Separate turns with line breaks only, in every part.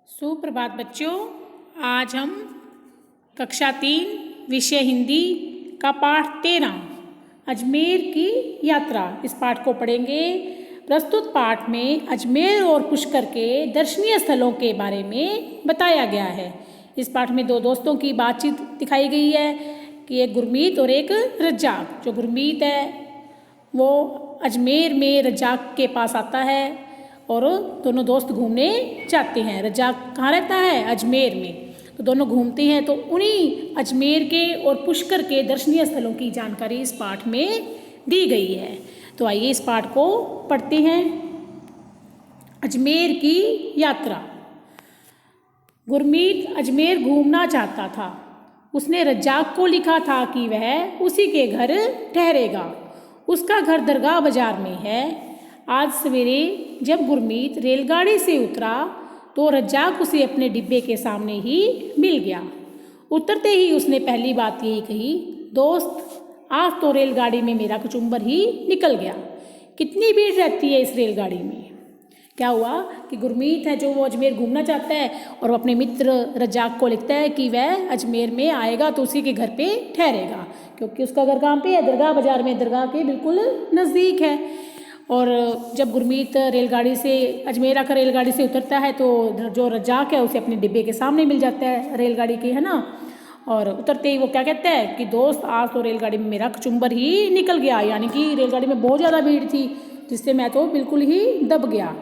सुप्रभात बच्चों। आज हम कक्षा 3 विषय हिंदी का पाठ 13 अजमेर की यात्रा इस पाठ को पढ़ेंगे। प्रस्तुत पाठ में अजमेर और पुष्कर के दर्शनीय स्थलों के बारे में बताया गया है। इस पाठ में दो दोस्तों की बातचीत दिखाई गई है कि एक गुरमीत और एक रज्जाक। जो गुरमीत है वो अजमेर में रज्जाक के पास आता है और दोनों दोस्त घूमने जाते हैं। रज्जाक कहाँ रहता है? अजमेर में। तो दोनों घूमते हैं तो उन्हीं अजमेर के और पुष्कर के दर्शनीय स्थलों की जानकारी इस पाठ में दी गई है। तो आइए इस पाठ को पढ़ते हैं। अजमेर की यात्रा। गुरमीत अजमेर घूमना चाहता था। उसने रज्जाक को लिखा था कि वह उसी के घर ठहरेगा। उसका घर दरगाह बाजार में है। आज सवेरे जब गुरमीत रेलगाड़ी से उतरा तो रज्जाक उसे अपने डिब्बे के सामने ही मिल गया। उतरते ही उसने पहली बात यही कही, दोस्त आज तो रेलगाड़ी में मेरा कचुम्बर ही निकल गया। कितनी भीड़ रहती है इस रेलगाड़ी में। क्या हुआ कि गुरमीत है जो वो अजमेर घूमना चाहता है और वो अपने मित्र रज्जाक को लिखता है कि वह अजमेर में आएगा तो उसी के घर पे ठहरेगा, क्योंकि उसका घर कहाँ पे है? दरगाह बाजार में, दरगाह के बिल्कुल नज़दीक है। और जब गुरमीत रेलगाड़ी से अजमेर आकर रेलगाड़ी से उतरता है तो जो रज्जाक है उसे अपने डिब्बे के सामने मिल जाता है रेलगाड़ी के, है ना। और उतरते ही वो क्या कहता है कि दोस्त आज तो रेलगाड़ी में मेरा कचुम्बर ही निकल गया, यानी कि रेलगाड़ी में बहुत ज़्यादा भीड़ थी जिससे मैं तो बिल्कुल ही दब गया।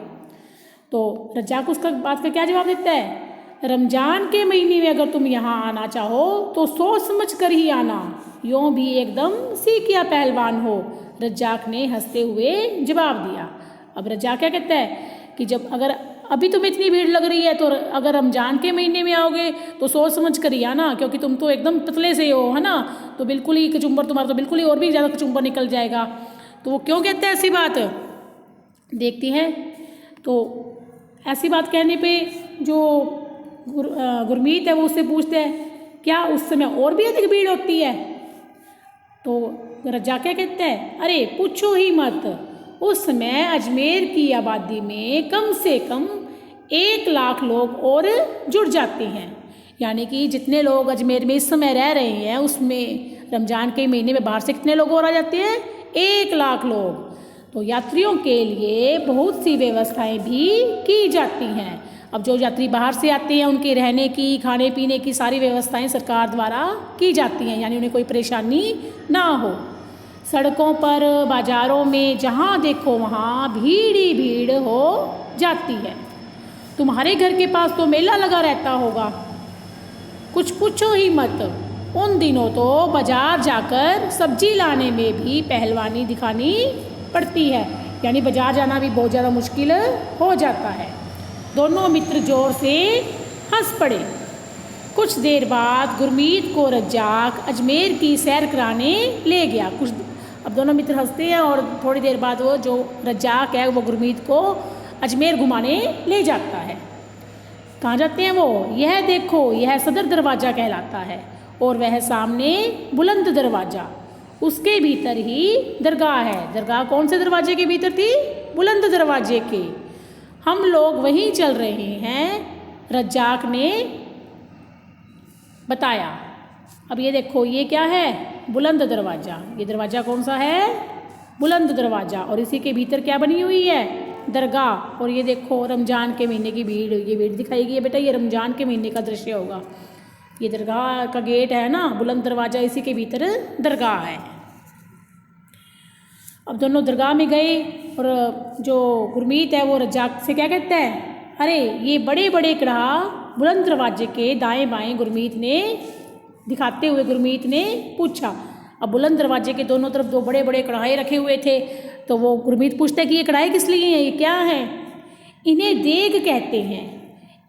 तो रज्जाक उसका बात का क्या जवाब देता है? रमज़ान के महीने में अगर तुम यहाँ आना चाहो तो सोच समझ कर ही आना, यूँ भी एकदम सीखिया पहलवान हो। रज्जाक ने हंसते हुए जवाब दिया। अब रज्जाक क्या कहता है कि जब अगर अभी तुम्हें इतनी भीड़ लग रही है तो अगर रमज़ान के महीने में आओगे तो सोच समझ कर ही आना, क्योंकि तुम तो एकदम पतले से हो, है ना। तो बिल्कुल ही कचुम्बर तुम्हारा तो बिल्कुल ही और भी ज़्यादा कचुम्बर निकल जाएगा। तो वो क्यों कहता है ऐसी बात, देखती हैं। तो ऐसी बात कहने पे जो गुरमीत है वो उससे पूछते हैं क्या उस समय और भी अधिक भीड़ होती है? तो रज्जाक क्या कहता है, अरे पूछो ही मत, उस समय अजमेर की आबादी में कम से कम 1 लाख लोग और जुड़ जाते हैं। यानी कि जितने लोग अजमेर में इस समय रह रहे हैं उसमें रमज़ान के महीने में बाहर से कितने लोग और आ जाते हैं? 1 लाख लोग। तो यात्रियों के लिए बहुत सी व्यवस्थाएं भी की जाती हैं। अब जो यात्री बाहर से आते हैं उनके रहने की, खाने पीने की सारी व्यवस्थाएं सरकार द्वारा की जाती हैं, यानी उन्हें कोई परेशानी ना हो। सड़कों पर, बाज़ारों में जहाँ देखो वहाँ भीड़ ही भीड़ हो जाती है। तुम्हारे घर के पास तो मेला लगा रहता होगा, कुछ पूछो ही मत। उन दिनों तो बाज़ार जाकर सब्जी लाने में भी पहलवानी दिखानी पड़ती है, यानी बाज़ार जाना भी बहुत ज़्यादा मुश्किल हो जाता है। दोनों मित्र जोर से हंस पड़े। कुछ देर बाद गुरमीत को रज्जाक अजमेर की सैर कराने ले गया। अब दोनों मित्र हंसते हैं और थोड़ी देर बाद वो जो रज्जाक है वो गुरमीत को अजमेर घुमाने ले जाता है। कहाँ जाते हैं वो? यह देखो, यह सदर दरवाज़ा कहलाता है और वह सामने बुलंद दरवाज़ा, उसके भीतर ही दरगाह है। दरगाह कौन से दरवाजे के भीतर थी? बुलंद दरवाजे के। हम लोग वहीं चल रहे हैं, रज्जाक ने बताया। अब ये देखो ये क्या है? बुलंद दरवाज़ा। ये दरवाज़ा कौन सा है? बुलंद दरवाज़ा। और इसी के भीतर क्या बनी हुई है? दरगाह। और ये देखो रमज़ान के महीने की भीड़, ये भीड़ दिखाई गई है बेटा, ये रमज़ान के महीने का दृश्य होगा। ये दरगाह का गेट है ना, बुलंद दरवाज़ा, इसी के भीतर दरगाह है। अब दोनों दरगाह में गए और जो गुरमीत है वो रज्जाक से क्या कहता है, अरे ये बड़े बड़े कड़ाह बुलंद दरवाजे के दाएं बाएं गुरमीत ने दिखाते हुए गुरमीत ने पूछा। अब बुलंद दरवाजे के दोनों तरफ 2 बड़े बड़े कढ़ाई रखे हुए थे। तो वो गुरमीत पूछता है कि ये कढ़ाई किस लिए हैं, ये क्या है? इन्हें देग कहते हैं।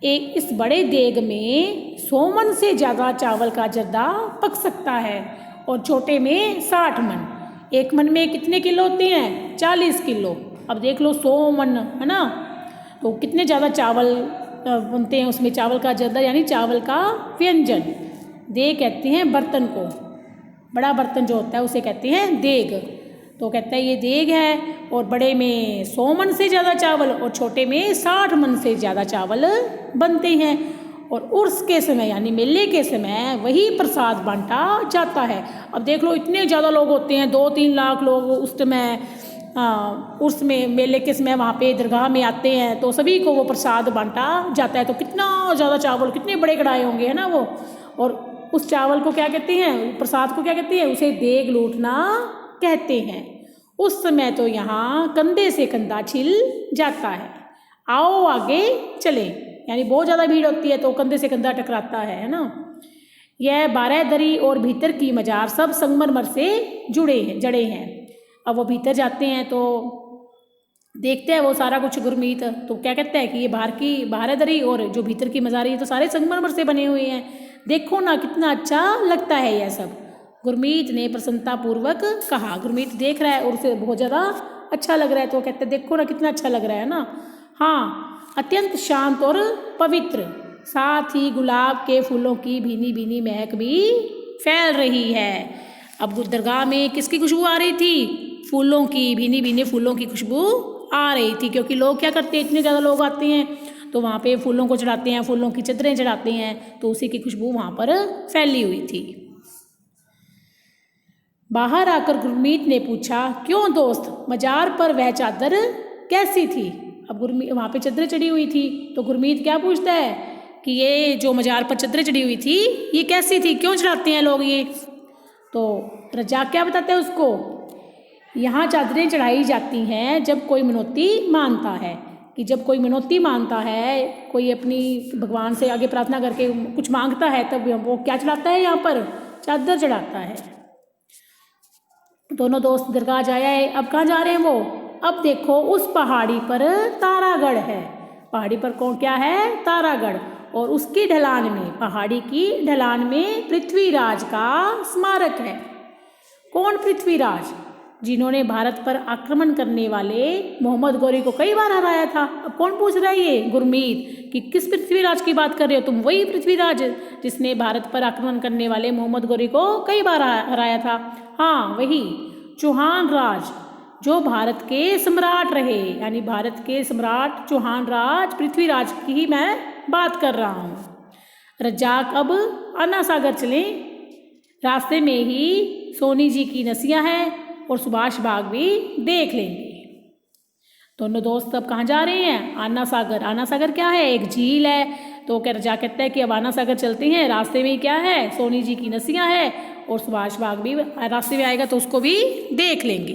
एक इस बड़े देग में 100 मन से ज़्यादा चावल का जर्दा पक सकता है और छोटे में 60 मन। 1 मन में कितने किलो होते हैं? 40 किलो। अब देख लो 100 मन, है ना, तो कितने ज़्यादा चावल बनते हैं उसमें। चावल का जर्दा यानी चावल का व्यंजन। देग कहते हैं बर्तन को, बड़ा बर्तन जो होता है उसे कहते हैं देग। तो कहता है ये देग है और बड़े में 100 मन से ज़्यादा चावल और छोटे में 60 मन से ज़्यादा चावल बनते हैं। और उर्स के समय यानी मेले के समय वही प्रसाद बांटा जाता है। अब देख लो इतने ज़्यादा लोग होते हैं, 2-3 लाख लोग उस समय उर्स में मेले के समय वहाँ पे दरगाह में आते हैं, तो सभी को वो प्रसाद बांटा जाता है। तो कितना ज़्यादा चावल, कितने बड़े कढ़ाई होंगे, है ना वो। और उस चावल को क्या कहते हैं, प्रसाद को क्या कहते हैं, उसे देग लूटना कहते हैं। उस समय तो यहाँ कंधे से कंधा छिल जाता है। आओ आगे चले, यानी बहुत ज़्यादा भीड़ होती है तो कंधे से कंधा टकराता है ना। यह 12 दरी और भीतर की मजार सब संगमरमर से जड़े हैं। अब वो भीतर जाते हैं तो देखते हैं वो सारा कुछ गुरमीत, तो क्या कहता है कि ये बाहर की 12 दरी और जो भीतर की मजार है तो सारे संगमरमर से बने हुए हैं, देखो ना कितना अच्छा लगता है यह सब। गुरमीत ने प्रसन्नता पूर्वक कहा। गुरमीत देख रहा है और उसे बहुत ज़्यादा अच्छा लग रहा है, तो कहते हैं देखो ना कितना अच्छा लग रहा है ना। हाँ, अत्यंत शांत और पवित्र, साथ ही गुलाब के फूलों की भीनी भीनी महक भी फैल रही है। अब दरगाह में किसकी खुशबू आ रही थी, फूलों की, भीनी भीनी फूलों की खुशबू आ रही थी, क्योंकि लोग क्या करते हैं, इतने ज़्यादा लोग आते हैं तो वहाँ पे फूलों को चढ़ाते हैं, फूलों की चादरें चढ़ाते हैं, तो उसी की खुशबू वहाँ पर फैली हुई थी। बाहर आकर गुरमीत ने पूछा, क्यों दोस्त, मजार पर वह चादर कैसी थी। अब गुरमीत, वहाँ पे चादरें चढ़ी हुई थी, तो गुरमीत क्या पूछता है कि ये जो मजार पर चादरें चढ़ी हुई थी ये कैसी थी, क्यों चढ़ाते हैं लोग ये। तो रज्जाक क्या बताता है उसको, यहाँ चादरें चढ़ाई जाती हैं जब कोई मनौती मानता है, कि जब कोई मनौती मानता है, कोई अपनी भगवान से आगे प्रार्थना करके कुछ मांगता है, तब वो क्या चढ़ाता है, यहाँ पर चादर चढ़ाता है। दोनों दोस्त दरगाह जाया है। अब कहाँ जा रहे हैं वो, अब देखो उस पहाड़ी पर तारागढ़ है। पहाड़ी पर कौन क्या है, तारागढ़, और उसकी ढलान में, पहाड़ी की ढलान में पृथ्वीराज का स्मारक है। कौन पृथ्वीराज, जिन्होंने भारत पर आक्रमण करने वाले मोहम्मद गौरी को कई बार हराया था। अब कौन पूछ रहा है ये, गुरमीत, कि किस पृथ्वीराज की बात कर रहे हो तुम, वही पृथ्वीराज जिसने भारत पर आक्रमण करने वाले मोहम्मद गौरी को कई बार हराया था। हाँ वही चौहान राज, जो भारत के सम्राट रहे, यानी भारत के सम्राट चौहान राज पृथ्वीराज की ही मैं बात कर रहा हूँ। रज्जाक अब अन्ना सागर चलें, रास्ते में ही सोनी जी की नसियाँ हैं और सुभाष बाग भी देख लेंगे। दोनों दोस्त अब कहाँ जा रहे हैं, अन्ना सागर। अन्ना सागर क्या है, एक झील है। तो क्या रज्जाक कहता है कि अब अन्ना सागर चलते हैं, रास्ते में क्या है, सोनी जी की नसियाँ है और सुभाष बाग भी रास्ते में आएगा तो उसको भी देख लेंगे।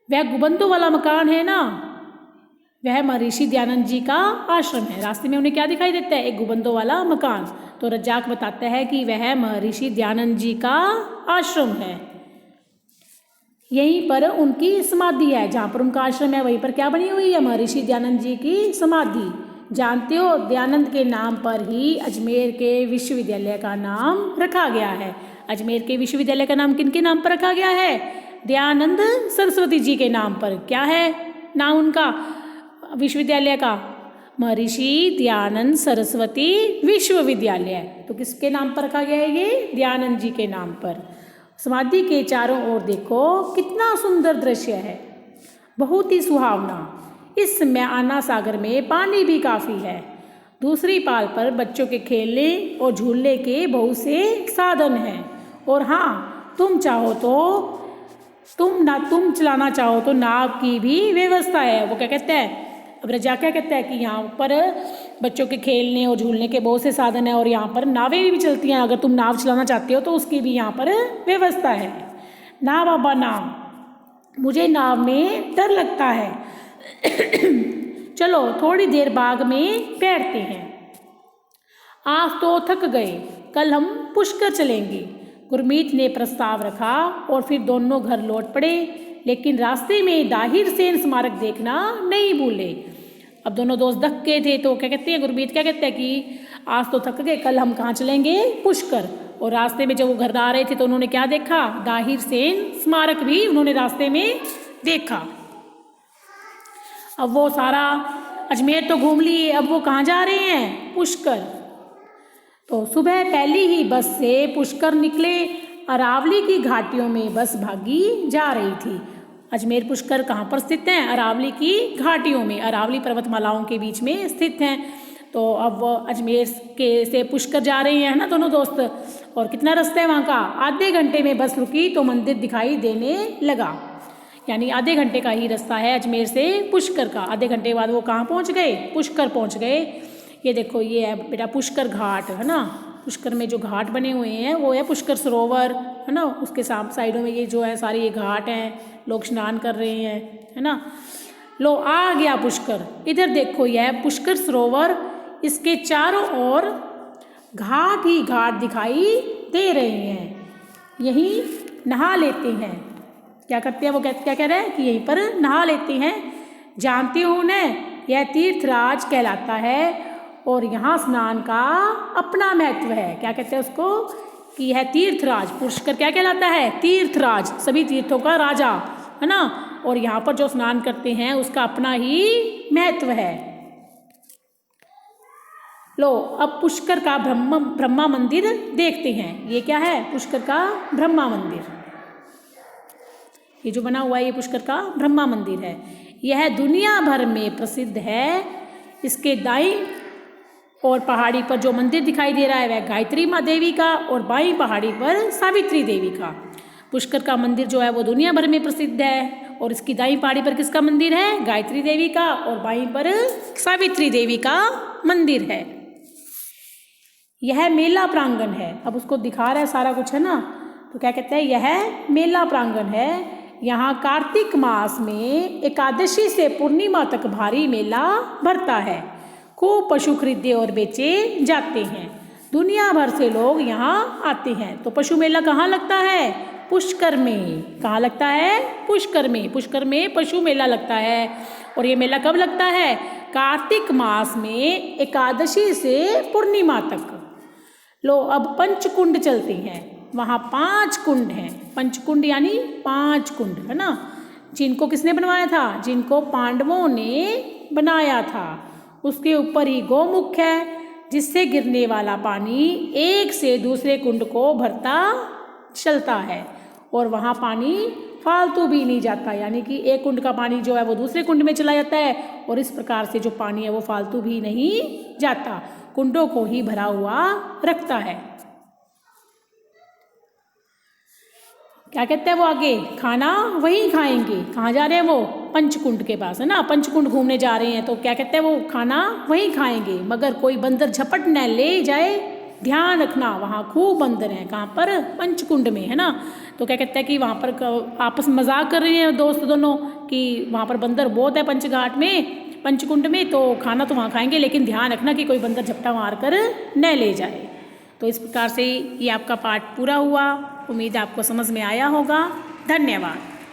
वह गुबंदों वाला मकान है ना, वह महर्षि दयानंद जी का आश्रम है। रास्ते में उन्हें क्या दिखाई देता है, एक गुबंदों वाला मकान। तो रज्जाक बताता है कि वह महर्षि दयानंद जी का आश्रम है, यहीं पर उनकी समाधि है। जहाँ पर उनका आश्रम है वहीं पर क्या बनी हुई है, महर्षि दयानंद जी की समाधि। जानते हो, दयानंद के नाम पर ही अजमेर के विश्वविद्यालय का नाम रखा गया है। अजमेर के विश्वविद्यालय का नाम किनके नाम पर रखा गया है, दयानंद सरस्वती जी के नाम पर। क्या है नाम उनका विश्वविद्यालय का, महर्षि दयानंद सरस्वती विश्वविद्यालय। तो किसके नाम पर रखा गया है ये, दयानंद जी के नाम पर। समाधि के चारों ओर देखो कितना सुंदर दृश्य है, बहुत ही सुहावना। इस समय अन्ना सागर में पानी भी काफ़ी है। दूसरी पाल पर बच्चों के खेलने और झूलने के बहुत से साधन हैं। और हाँ, तुम चलाना चाहो तो नाव की भी व्यवस्था है। वो क्या कहता है, अब रज्जाक क्या कहता है कि यहाँ पर बच्चों के खेलने और झूलने के बहुत से साधन हैं और यहाँ पर नावें भी चलती हैं। अगर तुम नाव चलाना चाहते हो तो उसकी भी यहाँ पर व्यवस्था है। ना बाबा नाव, मुझे नाव में डर लगता है। चलो थोड़ी देर बाग में बैठते हैं, आज तो थक गए, कल हम पुष्कर चलेंगे। गुरमीत ने प्रस्ताव रखा और फिर दोनों घर लौट पड़े, लेकिन रास्ते में दाहिर सेन स्मारक देखना नहीं भूले। अब दोनों दोस्त थक गए थे तो क्या कहते हैं, गुरमीत क्या कहते हैं कि आज तो थक गए, कल हम कहाँ चलेंगे, पुष्कर। और रास्ते में जब वो घर आ रहे थे तो उन्होंने क्या देखा, दाहिर सेन स्मारक भी उन्होंने रास्ते में देखा। अब वो सारा अजमेर तो घूम लिए, अब वो कहाँ जा रहे हैं, पुष्कर। तो सुबह पहली ही बस से पुष्कर निकले। अरावली की घाटियों में बस भागी जा रही थी। अजमेर पुष्कर कहाँ पर स्थित हैं? अरावली की घाटियों में, अरावली पर्वतमालाओं के बीच में स्थित हैं। तो अब अजमेर के से पुष्कर जा रही हैं ना दोनों दोस्त। और कितना रास्ता है वहाँ का? आधे घंटे में बस रुकी तो मंदिर दिखाई देने लगा। यानी आधे घंटे का ही रास्ता है अजमेर से पुष्कर का। आधे घंटे बाद वो कहाँ पहुँच गए? पुष्कर पहुँच गए। ये देखो, ये है बेटा पुष्कर घाट, है ना। पुष्कर में जो घाट बने हुए हैं वो है पुष्कर सरोवर, है ना। उसके साइडों में ये जो है सारे ये घाट हैं, लोग स्नान कर रहे हैं, है ना। लो, आ गया पुष्कर। इधर देखो, यह पुष्कर सरोवर, इसके चारों ओर घाट ही घाट दिखाई दे रहे हैं। यहीं नहा लेते हैं। क्या करते हैं वो? क्या कह रहे हैं कि यहीं पर नहा लेते हैं। जानते हो उन्हें, यह तीर्थराज कहलाता है और यहाँ स्नान का अपना महत्व है। क्या कहते हैं उसको? कि यह तीर्थराज, पुष्कर क्या कहलाता है? तीर्थराज, सभी तीर्थों का राजा, है ना। और यहाँ पर जो स्नान करते हैं उसका अपना ही महत्व है। लो, अब पुष्कर का ब्रह्मा मंदिर देखते हैं। ये क्या है? पुष्कर का ब्रह्मा मंदिर। ये जो बना हुआ है ये पुष्कर का ब्रह्मा मंदिर है। यह दुनिया भर में प्रसिद्ध है। इसके दाईं और पहाड़ी पर जो मंदिर दिखाई दे रहा है वह गायत्री माँ देवी का, और बाईं पहाड़ी पर सावित्री देवी का। पुष्कर का मंदिर जो है वो दुनिया भर में प्रसिद्ध है। और इसकी दाईं पहाड़ी पर किसका मंदिर है? गायत्री देवी का, और बाईं पर सावित्री देवी का मंदिर है। यह मेला प्रांगण है। अब उसको दिखा रहा है सारा कुछ, है ना। तो क्या कहते हैं? यह मेला प्रांगण है। यहाँ कार्तिक मास में एकादशी से पूर्णिमा तक भारी मेला भरता है। खूब पशु खरीदे और बेचे जाते हैं। दुनिया भर से लोग यहाँ आते हैं। तो पशु मेला कहाँ लगता है? पुष्कर में। कहाँ लगता है? पुष्कर में। पुष्कर में पशु मेला लगता है। और ये मेला कब लगता है? कार्तिक मास में एकादशी से पूर्णिमा तक। लो, अब पंचकुंड चलते हैं। वहाँ 5 कुंड हैं। पंचकुंड यानी 5 कुंड, है ना। जिनको किसने बनवाया था? जिनको पांडवों ने बनाया था। उसके ऊपर ही गौमुख है, जिससे गिरने वाला पानी एक से दूसरे कुंड को भरता चलता है। और वहाँ पानी फालतू भी नहीं जाता, यानी कि एक कुंड का पानी जो है वो दूसरे कुंड में चला जाता है। और इस प्रकार से जो पानी है वो फालतू भी नहीं जाता, कुंडों को ही भरा हुआ रखता है। क्या कहते हैं वो आगे? खाना वहीं खाएंगे। कहाँ जा रहे हैं वो? पंचकुंड के पास, है ना। पंचकुंड घूमने जा रहे हैं। तो क्या कहते हैं वो? खाना वहीं खाएंगे, मगर कोई बंदर झपट न ले जाए, ध्यान रखना। वहाँ खूब बंदर हैं। कहाँ पर? पंचकुंड में, है ना। तो क्या कहते हैं कि वहाँ पर आपस में मजाक कर रहे हैं दोस्त दोनों कि वहाँ पर बंदर बहुत है पंचघाट में, पंचकुंड में। तो खाना तो वहाँ खाएंगे, लेकिन ध्यान रखना कि कोई बंदर झपटा मार कर न ले जाए। तो इस प्रकार से ये आपका पाठ पूरा हुआ। उम्मीद है आपको समझ में आया होगा। धन्यवाद।